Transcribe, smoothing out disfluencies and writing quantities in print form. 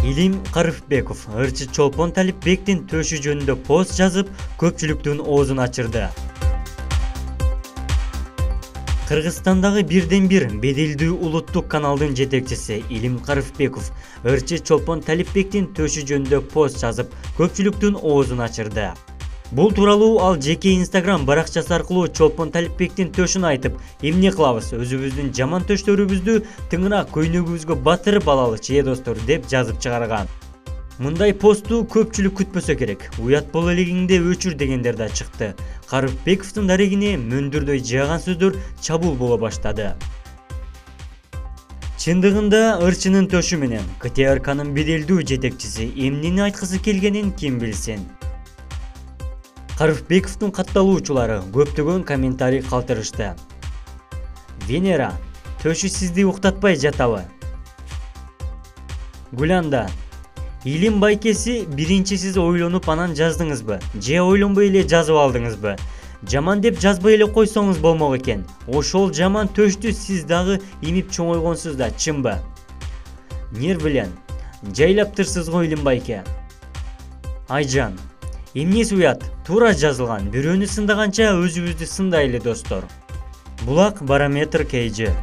Илим Карыфбеков ырчы Чолпон Талипбектин төшү жөнүндө пост жазып, көпчүлүктүн оозун ачырды. Кыргызстандагы бирден бир беделдүү улуттук каналдын жетекчиси Илим Карыфбеков ырчы Чолпон Талипбектин төшү жөнүндө пост жазып, көпчүлүктүн оозун ачырды. Бул тууралуу ал жеке Instagram баракчасы аркылуу Чолпон Талипбектин төшүн айтып, эмне кылабыз, өзүбүздүн жаман төштөрүбүздү тыңырак көйнөгүбүзгө батырып алалычы достор деп жазып чыгарган. Мындай постту көпчүлүк күтпөсө керек. Уят боло элегиңде өчүр дегендер да чыкты. Карыфбековдун дарегине мөндүрдөй жааган сөздөр чабуул боло баштады. Чындыгында ырчынын төшү менен КТРКнын беделдүү жетекчиси эмнени айткысы келгенин ким билсин. Карыфбековдун катталуучулары көптөгөн комментарий калтырышты. Венера, төшү сизди уктатпай жатабы? Гуланда, Илим байкеси биринчи сиз ойлонуп анан жаздыңызбы? Же ойлонбой эле жазып алдыңызбы? Жаман деп жазбай эле койсоңуз болмок экен. Ошол жаман төштү сиз дагы имип чоңойгонсуз да, чынбы? Нерв билен жайлаптырсыз го Илим байке. Айжан, эмнеси уят? Туура жазылган. Бирөөнү сындаганча өзүбүздү сындайлы достор. Булак Барометр KG.